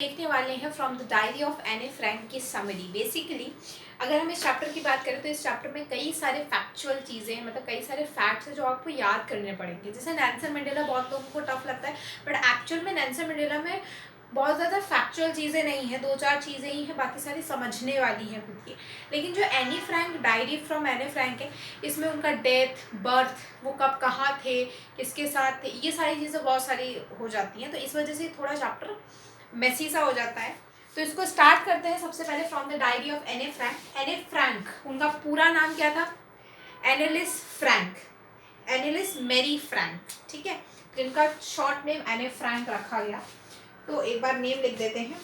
देखने वाले हैं फ्रॉम द डायरी ऑफ एने फ्रैंक की समरी। बेसिकली अगर हम इस चैप्टर की बात करें तो इस चैप्टर में कई सारे फैक्चुअल चीज़ें हैं, मतलब कई सारे फैक्ट्स हैं जो आपको याद करने पड़ेंगे। जैसे नेल्सन मंडेला बहुत लोगों को टफ लगता है, बट एक्चुअल में नेल्सन मंडेला में बहुत ज़्यादा फैक्चुअल चीज़ें नहीं हैं, 2-4 चीज़ें ही हैं, बाकी सारी समझने वाली हैं खुद की। लेकिन जो एनी फ्रैंक डायरी फ्रॉम एने फ्रैंक है, इसमें उनका डेथ, बर्थ, वो कब कहाँ थे, किसके साथ थे, ये सारी चीज़ें बहुत सारी हो जाती हैं। तो इस वजह से थोड़ा चैप्टर मेसी सा हो जाता है। तो इसको स्टार्ट करते हैं सबसे पहले फ्रॉम द डायरी ऑफ एने फ्रैंक। एने फ्रैंक, उनका पूरा नाम क्या था? एनेलिस फ्रैंक, एनेलिस मैरी फ्रैंक, ठीक है, जिनका शॉर्ट नेम एने फ्रैंक रखा गया। तो एक बार नेम लिख देते हैं,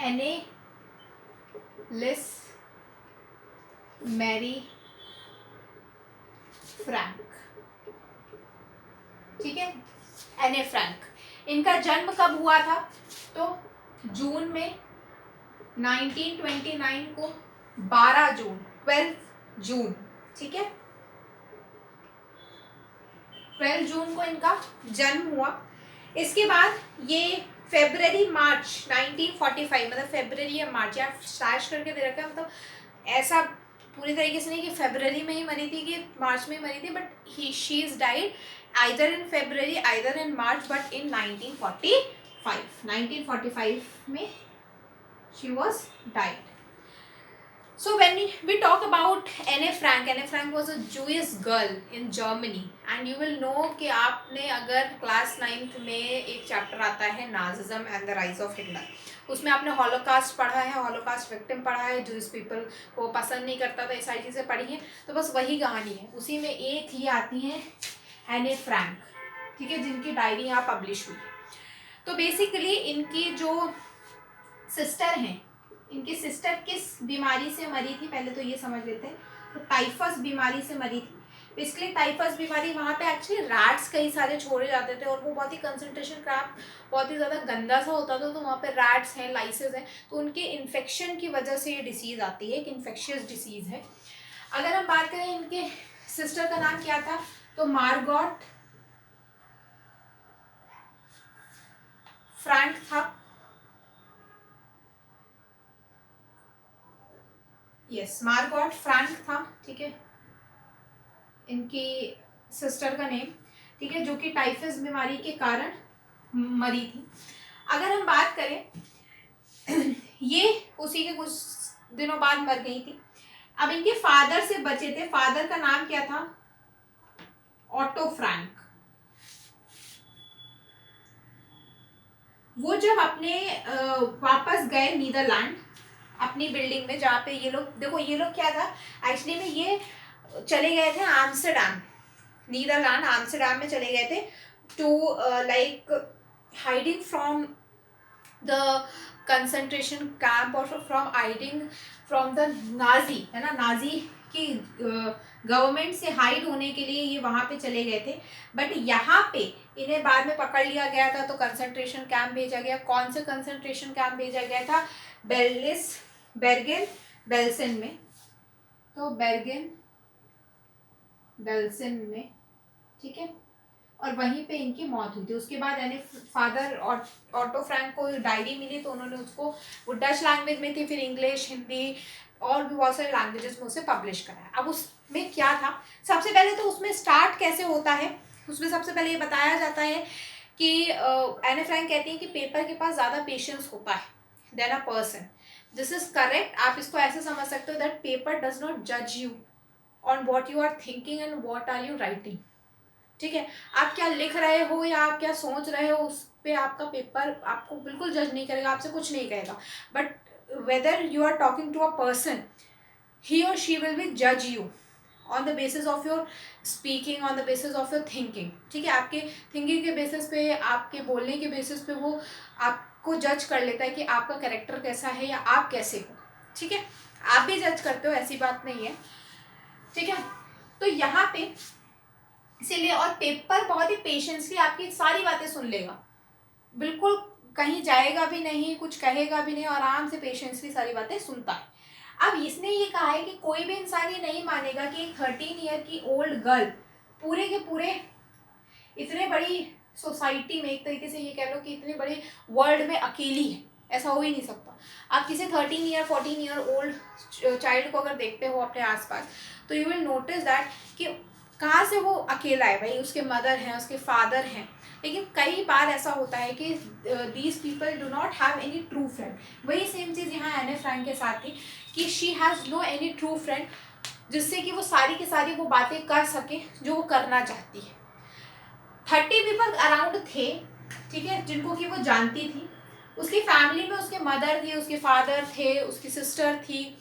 एनेलिस मैरी फ्रैंक, ठीक है, एने फ्रैंक। इनका जन्म कब हुआ था? तो जून में 1929 को, 12 जून, 12 जून, ठीक है, 12 जून को इनका जन्म हुआ। इसके बाद ये फेब्रवरी मार्च 1945, मतलब फेब्रवरी या मार्च, या स्लैश करके दे रखा है, मतलब ऐसा पूरी तरीके से नहीं कि फेब्रवरी में ही मरी थी कि मार्च में ही मरी थी, but she is died either in February either in March, but in 1945 में she was died. So when we talk about Anne Frank was a Jewish girl in Germany, and you will know कि आपने अगर class 9th में एक chapter आता है Nazism and the rise of Hitler, उसमें आपने हॉलोकास्ट पढ़ा है, हॉलोकास्ट विक्टिम पढ़ा है, जूस पीपल को पसंद नहीं करता था, ये सारी चीज़ें पढ़ी हैं। तो बस वही कहानी है, उसी में एक ही आती है एने फ्रैंक, ठीक है, जिनकी डायरी यहाँ पब्लिश हुई। तो बेसिकली इनकी जो सिस्टर हैं, इनकी सिस्टर किस बीमारी से मरी थी पहले तो ये समझ लेते हैं। तो टाइफस बीमारी से मरी थी। बेसिकली टाइफस बीमारी, वहाँ पे एक्चुअली रैट्स कई सारे छोड़े जाते थे, और वो बहुत ही कंसंट्रेशन कैंप बहुत ही ज़्यादा गंदा सा होता था, तो वहाँ पे रैट्स हैं, लाइसेस हैं, तो उनके इन्फेक्शन की वजह से ये डिसीज़ आती है, एक इन्फेक्शियस डिसीज़ है। अगर हम बात करें इनके सिस्टर का नाम क्या था, तो मार्गॉट फ्रैंक था। यस, मार्गॉट फ्रैंक था, ठीक है, इनकी सिस्टर का नेम, ठीक है, जो कि टाइफस बीमारी के कारण मरी थी। अगर हम बात करें ये उसी के कुछ दिनों बाद मर गई थी। अब इनके फादर से बचे थे, फादर का नाम क्या था? Auto Frank. वो जब अपने वापस गए नीदरलैंड, अपनी बिल्डिंग में, जहाँ पे ये लोग, देखो ये लोग क्या था एक्चुअली में, ये चले गए थे आम्स्टरडैम, नीदरलैंड आम्स्टरडैम में चले गए थे to like hiding from the concentration camp और from hiding from the Nazi, है ना, नाजी की गवर्नमेंट से हाइड होने के लिए ये वहाँ पे चले गए थे। बट यहाँ पे इन्हें बाद में पकड़ लिया गया था, तो कंसंट्रेशन कैंप भेजा गया। कौन से कंसंट्रेशन कैंप भेजा गया था? बेर्गेन बेल्सन में, तो बेर्गेन बेल्सन में, ठीक है, और वहीं पे इनकी मौत हुई थी। उसके बाद यानी फादर और ऑटो फ्रैंक को डायरी मिली, तो उन्होंने उसको, वो डच लैंग्वेज में थी, फिर इंग्लिश, हिंदी और भी बहुत सारे लैंग्वेजेस में उसे पब्लिश कराया। अब उसमें क्या था, सबसे पहले तो उसमें स्टार्ट कैसे होता है, उसमें सबसे पहले ये बताया जाता है कि एने फ्रैंक कहती है कि पेपर के पास ज़्यादा पेशेंस होता है then a person. This is correct. आप इसको ऐसे समझ सकते हो दैट पेपर डज नॉट जज you on what you are thinking and what are you writing, ठीक है, आप क्या लिख रहे हो या आप क्या सोच रहे हो, उस पर आपका पेपर आपको बिल्कुल जज नहीं करेगा, आपसे कुछ नहीं कहेगा। But whether you are talking to a person, he और शी विल बी जज you on the basis of your speaking, on the basis of your thinking, ठीक है, आपके थिंकिंग के बेसिस पे, आपके बोलने के बेसिस पे वो आपको जज कर लेता है कि आपका कैरेक्टर कैसा है या आप कैसे हो, ठीक है, आप भी जज करते हो, ऐसी बात नहीं है, ठीक है। तो यहाँ पे इसीलिए, और पेपर बहुत ही पेशेंसली आपकी सारी बातें सुन लेगा, बिल्कुल कहीं जाएगा भी नहीं, कुछ कहेगा भी नहीं, और आराम से पेशेंसली सारी बातें सुनता है। अब इसने ये कहा है कि कोई भी इंसान ये नहीं मानेगा कि एक 13 ईयर की ओल्ड गर्ल पूरे के पूरे इतने बड़ी सोसाइटी में, एक तरीके से ये कह लो कि इतने बड़े वर्ल्ड में अकेली है, ऐसा हो ही नहीं सकता। आप किसी 13 ईयर 14 ईयर ओल्ड चाइल्ड को अगर देखते हो अपने आसपास, तो यू विल नोटिस दैट कि कहाँ से वो अकेला है। भाई उसके मदर हैं, उसके फादर हैं, लेकिन कई बार ऐसा होता है कि these people do not have any true friend. वही सेम चीज़ यहाँ एने फ्रैंक के साथ थी कि she has no any true friend, जिससे कि वो सारी की सारी वो बातें कर सके जो वो करना चाहती है। 30 पीपल अराउंड थे, ठीक है, जिनको कि वो जानती थी। उसकी फैमिली में उसके मदर थी, उसके फादर थे, उसकी सिस्टर थी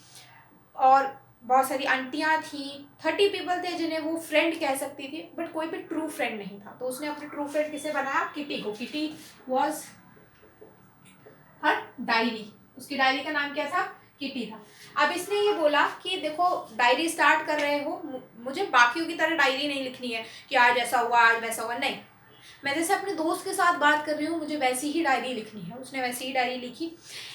और बहुत सारी आंटियां थी। 30 पीपल थे जिन्हें वो फ्रेंड कह सकती थी, बट कोई भी ट्रू फ्रेंड नहीं था। तो उसने अपने ट्रू फ्रेंड किसे बनाया? किटी को। Kitty was her diary. उसकी डायरी का नाम क्या था? किटी था। अब इसने ये बोला कि देखो डायरी स्टार्ट कर रहे हो, मुझे बाकियों की तरह डायरी नहीं लिखनी है कि आज ऐसा हुआ आज वैसा हुआ, नहीं, मैं जैसे अपने दोस्त के साथ बात कर रही हूँ मुझे वैसी ही डायरी लिखनी है। उसने वैसी ही डायरी लिखी।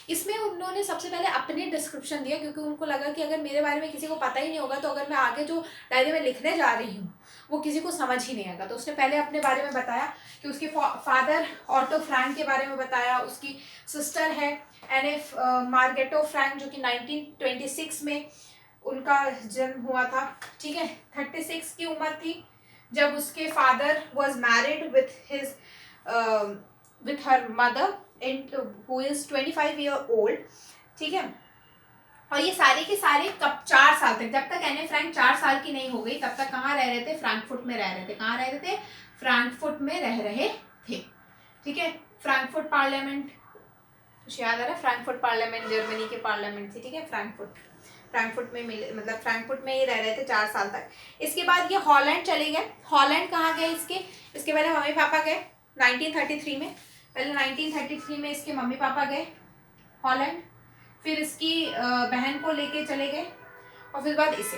इसमें उन्होंने सबसे पहले अपने डिस्क्रिप्शन दिया, क्योंकि उनको लगा कि अगर मेरे बारे में किसी को पता ही नहीं होगा तो अगर मैं आगे जो डायरी में लिखने जा रही हूँ वो किसी को समझ ही नहीं आएगा। तो उसने पहले अपने बारे में बताया कि उसके फादर ऑटो फ्रैंक के बारे में बताया, उसकी सिस्टर है एने मार्गेटो फ्रैंक जो कि 1926 में उनका जन्म हुआ था, ठीक है। 36 की उम्र थी जब उसके father was married with her mother who is 25 year old, ठीक है। और ये सारे के सारे कब 4 साल तक, जब तक एने फ्रैंक 4 साल की नहीं हो गई तब तक कहाँ रह रहे थे? फ्रैंकफर्ट में रह रहे थे। कहाँ रह रहे थे? फ्रैंकफर्ट में रह रहे थे, ठीक है। फ्रैंकफर्ट पार्लियामेंट कुछ याद आ रहा है? फ्रैंकफर्ट पार्लियामेंट जर्मनी के पार्लियामेंट थी, ठीक है। फ्रैंकफर्ट में मिले, मतलब फ्रैंकफर्ट में ही रह रहे थे 4 साल तक। इसके बाद ये हॉलैंड चले गए। हॉलैंड कहाँ गए इसके पहले मम्मी पापा गए 1933 में। पहले 1933 में इसके मम्मी पापा गए हॉलैंड, फिर इसकी बहन को लेके चले गए और फिर बाद इसे।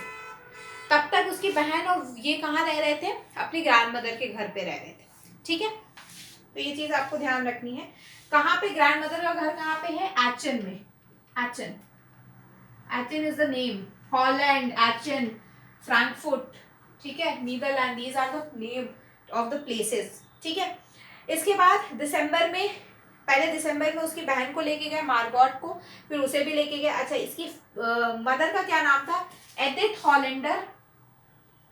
तब तक उसकी बहन और ये कहाँ रह रहे थे? अपनी ग्रैंड मदर के घर पे रह रहे थे, ठीक है। तो ये चीज़ आपको ध्यान रखनी है। कहाँ पे ग्रैंड मदर का घर कहाँ पे है? एचन में। Aachen, Aachen is the name. Holland, Aachen, Frankfurt, ठीक है, Netherlands, these are the name of the places, ठीक है। इसके बाद दिसंबर में, पहले दिसंबर में उसकी बहन को लेके गए मार्गॉट को, फिर उसे भी लेके गए। अच्छा, इसकी मदर का क्या नाम था? Edith Hollander,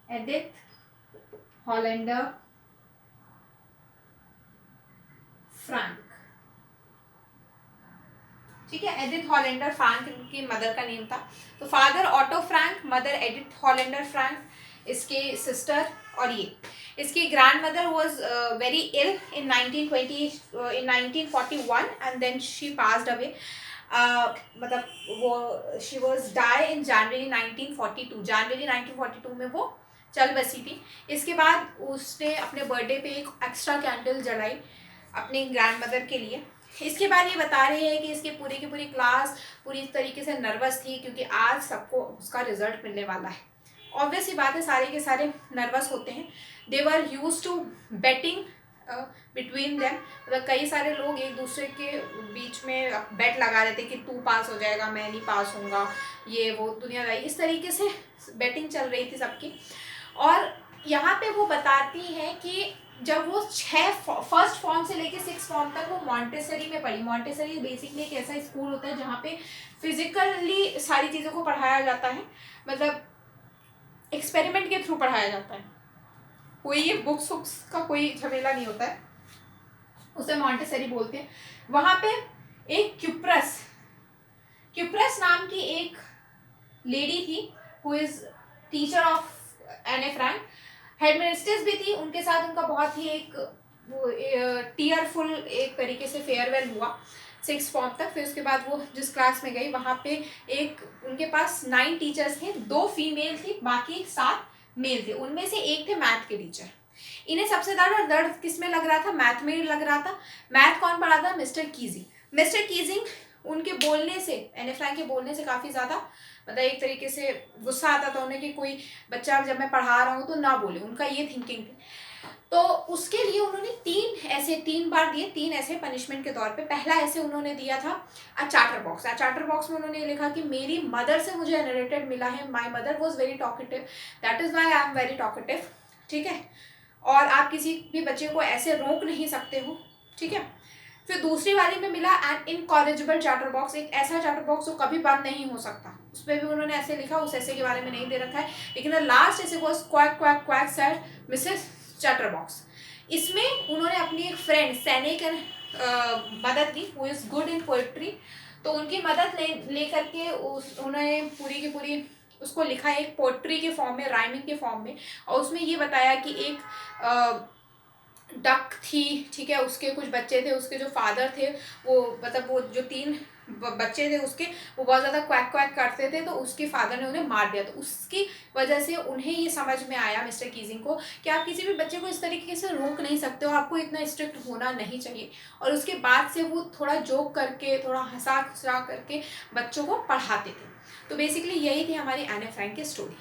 Edith Hollander Frank, ठीक है। एडिथ हॉलैंडर फ्रैंक की मदर का नेम था। तो father Otto Frank, mother Edith Hollander Frank, इसके सिस्टर, और ये इसकी grand mother was very ill in 1941 and then she passed away. मतलब वो she was die in January 1942। जनवरी 1942 में वो चल बसी थी। इसके बाद उसने अपने बर्थडे पे एक एक्स्ट्रा कैंडल जलाई अपनी ग्रैंड मदर के लिए। इसके बाद ये बता रहे हैं कि इसकी पूरी की पूरी क्लास पूरी तरीके से नर्वस थी, क्योंकि आज सबको उसका रिजल्ट मिलने वाला है। ऑब्वियस ही बात है, सारे के सारे नर्वस होते हैं। They were used to betting between them, मतलब कई सारे लोग एक दूसरे के बीच में बेट लगा रहे थे कि तू पास हो जाएगा, मैं नहीं पास होऊंगा, ये वो दुनियादारी, इस तरीके से बेटिंग चल रही थी सबकी। और यहाँ पे वो बताती है कि जब वो फर्स्ट फॉर्म से लेके 6 फॉर्म तक वो मॉन्टेसरी में पढ़ी। मॉन्टेसरी बेसिकली एक ऐसा स्कूल होता है जहाँ पे फिजिकली सारी चीज़ों को पढ़ाया जाता है, मतलब एक्सपेरिमेंट के थ्रू पढ़ाया जाता है, कोई ये बुक्स वुक्स का कोई झमेला नहीं होता है, उसे मॉन्टेसरी बोलते हैं। वहाँ पे एक क्यूप्रस नाम की एक लेडी थी हु इज टीचर ऑफ एने फ्रैंक, हेड मिनिस्ट्रेस भी थी। उनके साथ उनका बहुत ही एक टीयरफुल एक तरीके से फेयरवेल हुआ 6 फॉर्म तक। फिर उसके बाद वो जिस क्लास में गई वहाँ पे एक उनके पास 9 टीचर्स थे, 2 फीमेल थी, बाकी 7 मेल थे। उनमें से एक थे मैथ के टीचर। इन्हें सबसे ज़्यादा दर्द किस में लग रहा था? मैथ में लग रहा था। मैथ कौन पढ़ा था? Mister Keesing. उनके बोलने से, एने फ्रैंक के बोलने से काफ़ी ज़्यादा मतलब एक तरीके से गुस्सा आता था उन्हें कि कोई बच्चा जब मैं पढ़ा रहा हूँ तो ना बोले, उनका ये थिंकिंग थी। तो उसके लिए उन्होंने 3 बार दिए, 3 ऐसे पनिशमेंट के तौर पे। पहला ऐसे उन्होंने दिया था चार्टर बॉक्स में उन्होंने लिखा कि मेरी मदर से मुझे इनहेरिटेड मिला है, my mother was very talkative, that is why I am very talkative, ठीक है। और आप किसी भी बच्चे को ऐसे रोक नहीं सकते हो, ठीक है। फिर दूसरी वाली में मिला एन इनकॉरिजिबल चैटर बॉक्स, एक ऐसा चैटर बॉक्स जो कभी बंद नहीं हो सकता। उस पर भी उन्होंने ऐसे लिखा, उस ऐसे के बारे में नहीं दे रखा है, लेकिन the last essay was quack quack quack said Mrs Chatterbox. इसमें उन्होंने अपनी एक फ्रेंड सैने की मदद ली, who is good in poetry, तो उनकी मदद ले करके उन्होंने पूरी की पूरी उसको लिखा है एक पोइट्री के फॉर्म में, राइमिंग के फॉर्म में। और उसमें ये बताया कि एक डक थी, ठीक है, उसके कुछ बच्चे थे, उसके जो फादर थे वो मतलब वो जो 3 बच्चे थे उसके, वो बहुत ज़्यादा क्वैक क्वैक करते थे, तो उसके फादर ने उन्हें मार दिया। तो उसकी वजह से उन्हें ये समझ में आया मिस्टर कीजिंग को कि आप किसी भी बच्चे को इस तरीके से रोक नहीं सकते हो, आपको इतना स्ट्रिक्ट होना नहीं चाहिए। और उसके बाद से वो थोड़ा जोक करके, थोड़ा हंसा खुसरा करके बच्चों को पढ़ाते थे। तो बेसिकली यही थी हमारी एने फ्रैंक की स्टोरी।